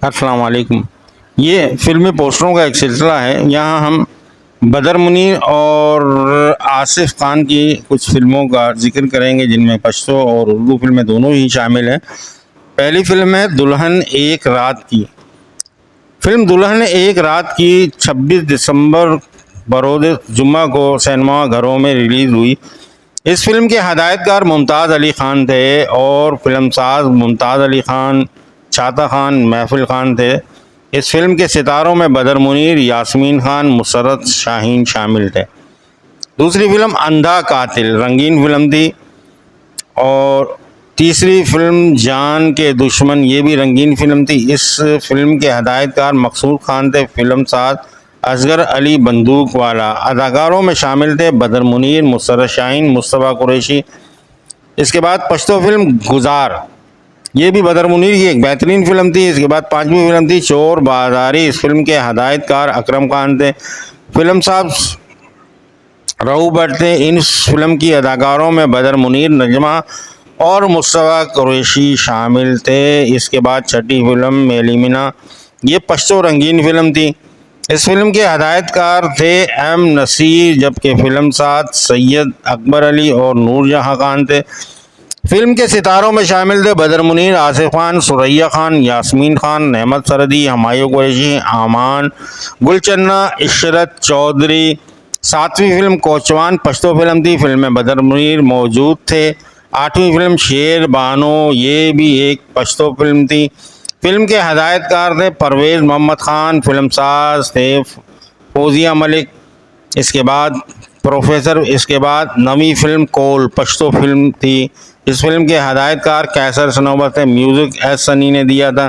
السلام علیکم۔ یہ فلمی پوسٹروں کا ایک سلسلہ ہے۔ یہاں ہم بدر منیر اور آصف خان کی کچھ فلموں کا ذکر کریں گے جن میں پشتو اور اردو فلمیں دونوں ہی شامل ہیں۔ پہلی فلم ہے دلہن ایک رات کی۔ فلم دلہن ایک رات کی 26 دسمبر بروز جمعہ کو سینما گھروں میں ریلیز ہوئی۔ اس فلم کے ہدایت کار ممتاز علی خان تھے اور فلم ساز ممتاز علی خان، چھاتا خان، محفل خان تھے۔ اس فلم کے ستاروں میں بدر منیر، یاسمین خان، مسرت شاہین شامل تھے۔ دوسری فلم اندھا قاتل رنگین فلم تھی، اور تیسری فلم جان کے دشمن یہ بھی رنگین فلم تھی۔ اس فلم کے ہدایت کار مقصود خان تھے، فلم ساز اصغر علی بندوق والا۔ اداکاروں میں شامل تھے بدر منیر، مسرت شاہین، مصطفیٰ قریشی۔ اس کے بعد پشتو فلم گزار، یہ بھی بدر منیر کی ایک بہترین فلم تھی۔ اس کے بعد پانچویں فلم تھی چور بازاری۔ اس فلم کے ہدایت کار اکرم خان تھے، فلم ساز رعو بٹ تھے۔ ان فلم کی اداکاروں میں بدر منیر، نجمہ اور مصطفیٰ قریشی شامل تھے۔ اس کے بعد چھٹی فلم میلی مینا، یہ پشتو رنگین فلم تھی۔ اس فلم کے ہدایت کار تھے ایم نصیر، جبکہ فلم ساز سید اکبر علی اور نور جہاں خان تھے۔ فلم کے ستاروں میں شامل تھے بدر منیر، آصف خان، سریا خان، یاسمین خان، نعمت سردی، ہمایوں قریشی، امان، گل چنہ، عشرت چودھری۔ ساتویں فلم کوچوان پشتو فلم تھی، فلم میں بدر منیر موجود تھے۔ آٹھویں فلم شیر بانو، یہ بھی ایک پشتو فلم تھی۔ فلم کے ہدایت کار تھے پرویز محمد خان، فلم ساز تھے فوزیہ ملک۔ اس کے بعد پروفیسر۔ اس کے بعد نویں فلم کول پشتو فلم تھی۔ اس فلم کے ہدایت کار کیسر سنوبت تھے، میوزک ایس سنی نے دیا تھا۔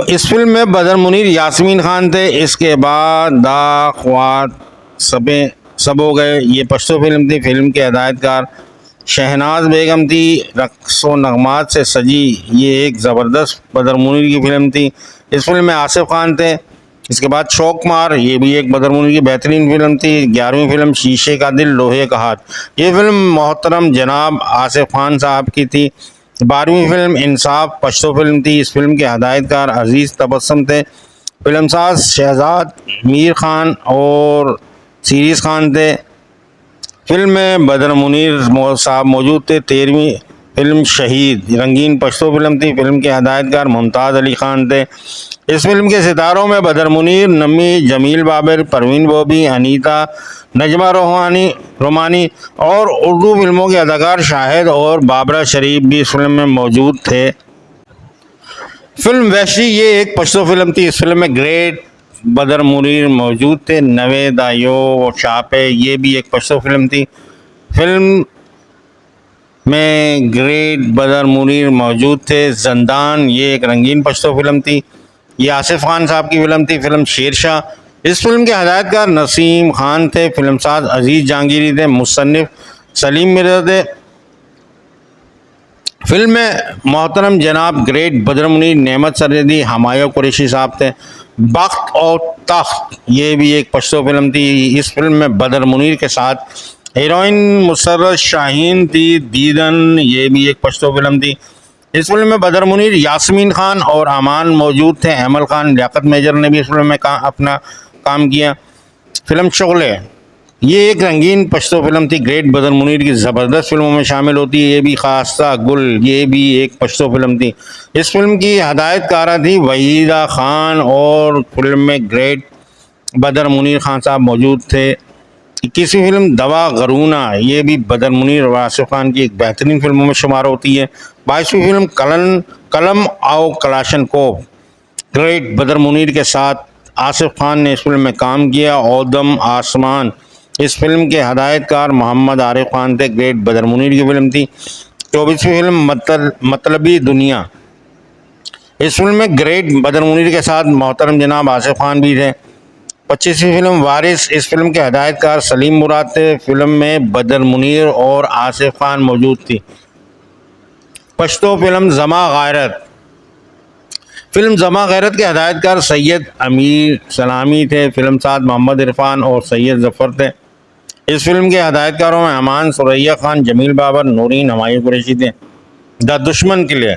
اس فلم میں بدر منیر، یاسمین خان تھے۔ اس کے بعد دا خوات سب ہو گئے، یہ پشتو فلم تھی۔ فلم کے ہدایت کار شہناز بیگم تھی۔ رقص و نغمات سے سجی، یہ ایک زبردست بدر منیر کی فلم تھی۔ اس فلم میں آصف خان تھے۔ اس کے بعد شوق مار، یہ بھی ایک بدر منیر کی بہترین فلم تھی۔ 11ویں فلم شیشے کا دل لوہے کا ہاتھ، یہ فلم محترم جناب آصف خان صاحب کی تھی۔ 12ویں فلم انصاف پشتو فلم تھی۔ اس فلم کے ہدایت کار عزیز تبسم تھے، فلم ساز شہزاد میر خان اور سیریز خان تھے۔ فلم میں بدر منیر صاحب موجود تھے۔ 13ویں فلم شہید رنگین پشتو فلم تھی، فلم کے ہدایت کار ممتاز علی خان تھے۔ اس فلم کے ستاروں میں بدر منیر، نمی، جمیل بابر، پروین بوبی، انیتا، نجمہ رومانی اور اردو فلموں کے اداکار شاہد اور بابرہ شریف بھی اس فلم میں موجود تھے۔ فلم وحشی، یہ ایک پشتو فلم تھی۔ اس فلم میں گریٹ بدر منیر موجود تھے۔ نوے دایو چاپے، یہ بھی ایک پشتو فلم تھی۔ فلم میں گریٹ بدر منیر موجود تھے۔ زندان، یہ ایک رنگین پشتو فلم تھی، یہ آصف خان صاحب کی فلم تھی۔ فلم شیرشاہ، اس فلم کے ہدایت کار نسیم خان تھے، فلم ساز عزیز جہانگیری تھے، مصنف سلیم مرزا تھے۔ فلم میں محترم جناب گریٹ بدر منیر، نعمت سردی، ہمایوں قریشی صاحب تھے۔ بخت اور تخت، یہ بھی ایک پشتو فلم تھی۔ اس فلم میں بدر منیر کے ساتھ ہیروئن مسرت شاہین تھی۔ دیدن، یہ بھی ایک پشتو فلم تھی۔ اس فلم میں بدر منیر، یاسمین خان اور امان موجود تھے۔ ایمل خان، لیاقت میجر نے بھی اس فلم میں اپنا کام کیا۔ فلم شعلے، یہ ایک رنگین پشتو فلم تھی، گریٹ بدر منیر کی زبردست فلموں میں شامل ہوتی ہے۔ یہ بھی خاصہ گل، یہ بھی ایک پشتو فلم تھی۔ اس فلم کی ہدایت کارہ تھی وحیدہ خان، اور فلم میں گریٹ بدر منیر خان صاحب موجود تھے۔ 21ویں فلم دوا غرونہ، یہ بھی بدر منیر اور آصف خان کی ایک بہترین فلموں میں شمار ہوتی ہے۔ 22ویں فلم قلم او کلاشنکوف، گریٹ بدر منیر کے ساتھ آصف خان نے اس فلم میں کام کیا۔ اودم آسمان، اس فلم کے ہدایت کار محمد عارف خان تھے، گریٹ بدر منیر کی فلم تھی۔ 24ویں فلم مطلبی دنیا، اس فلم میں گریٹ بدر منیر کے ساتھ محترم جناب آصف خان بھی تھے۔ 25ویں فلم وارث، اس فلم کے ہدایت کار سلیم مراد تھے، فلم میں بدر منیر اور آصف خان موجود تھی۔ پشتو فلم زما غیرت، فلم زما غیرت کے ہدایت کار سید امیر سلامی تھے، فلم ساز محمد عرفان اور سید ظفر تھے۔ اس فلم کے ہدایت کاروں میں امان، سریا خان، جمیل بابر، نورین، ہمایوں قریشی تھے۔ دا دشمن کے لیے،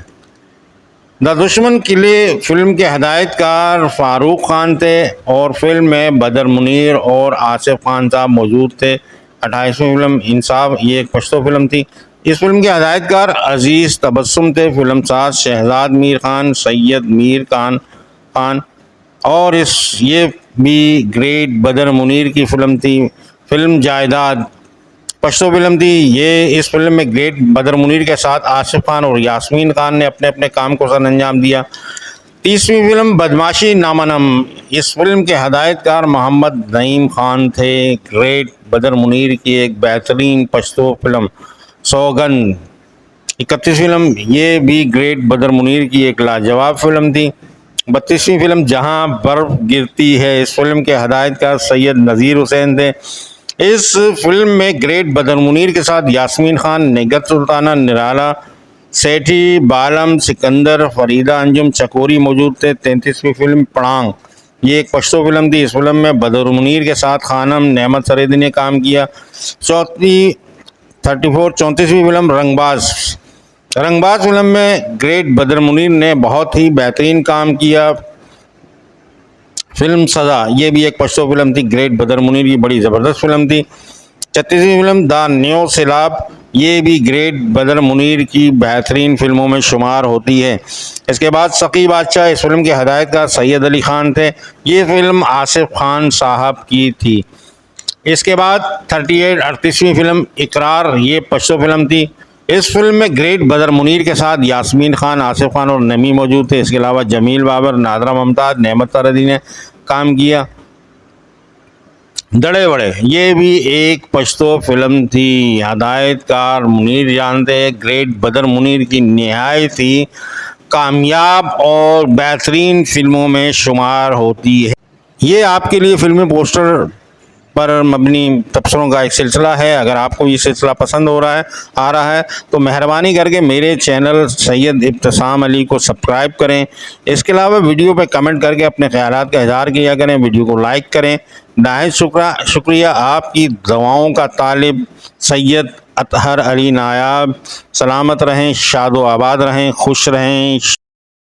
دا دشمن قلعے فلم کے ہدایت کار فاروق خان تھے اور فلم میں بدر منیر اور آصف خان صاحب موجود تھے۔ 28ویں فلم انصاف یہ ایک پشتو فلم تھی۔ اس فلم کے ہدایت کار عزیز تبسم تھے۔ فلم ساز شہزاد میر خان، سید میر خان اور یہ بھی گریٹ بدر منیر کی فلم تھی۔ فلم جائیداد پشتو فلم تھی۔ اس فلم میں گریٹ بدر منیر کے ساتھ آصف خان اور یاسمین خان نے اپنے اپنے کام کو سر انجام دیا۔ 30ویں فلم بدماشی نامہ نم، اس فلم کے ہدایت کار محمد نعیم خان تھے۔ گریٹ بدر منیر کی ایک بہترین پشتو فلم سوگند۔ 31ویں فلم یہ بھی گریٹ بدر منیر کی ایک لاجواب فلم تھی۔ 32ویں فلم جہاں برف گرتی ہے، اس فلم کے ہدایت کار سید نذیر حسین تھے۔ اس فلم میں گریٹ بدر منیر کے ساتھ یاسمین خان، نگہت سلطانہ، نرالا سیٹھی، بالم سکندر، فریدہ انجم چکوری موجود تھے۔ 33ویں فلم پڑانگ یہ ایک پشتو فلم تھی۔ اس فلم میں بدر منیر کے ساتھ خانم نعمت سریدی نے کام کیا۔ 34ویں فلم رنگ باز فلم میں گریٹ بدر منیر نے بہت ہی بہترین کام کیا۔ فلم سزا یہ بھی ایک پشتو فلم تھی۔ گریٹ بدر منیر کی بڑی زبردست فلم تھی۔ 36ویں فلم دا نیو سیلاب یہ بھی گریٹ بدر منیر کی بہترین فلموں میں شمار ہوتی ہے۔ اس کے بعد سقی بادشاہ، اس فلم کے ہدایت کار سید علی خان تھے۔ یہ فلم آصف خان صاحب کی تھی۔ اس کے بعد 38ویں فلم اقرار یہ پشتو فلم تھی۔ اس فلم میں گریٹ بدر منیر کے ساتھ یاسمین خان، آصف خان اور نمی موجود تھے۔ اس کے علاوہ جمیل بابر، نادرہ ممتاز، نعمت سریدی نے کام کیا۔ دڑے بڑے یہ بھی ایک پشتو فلم تھی۔ ہدایت کار منیر جان تھے۔ گریٹ بدر منیر کی نہایت ہی کامیاب اور بہترین فلموں میں شمار ہوتی ہے۔ یہ آپ کے لیے فلمی پوسٹر پر مبنی تبصروں کا ایک سلسلہ ہے۔ اگر آپ کو یہ سلسلہ پسند آ رہا ہے تو مہربانی کر کے میرے چینل سید ابتسام علی کو سبسکرائب کریں۔ اس کے علاوہ ویڈیو پہ کمنٹ کر کے اپنے خیالات کا اظہار کیا کریں۔ ویڈیو کو لائک کریں۔ نہایت شکریہ آپ کی دعاؤں کا طالب سید اطہر علی نایاب۔ سلامت رہیں، شاد و آباد رہیں، خوش رہیں۔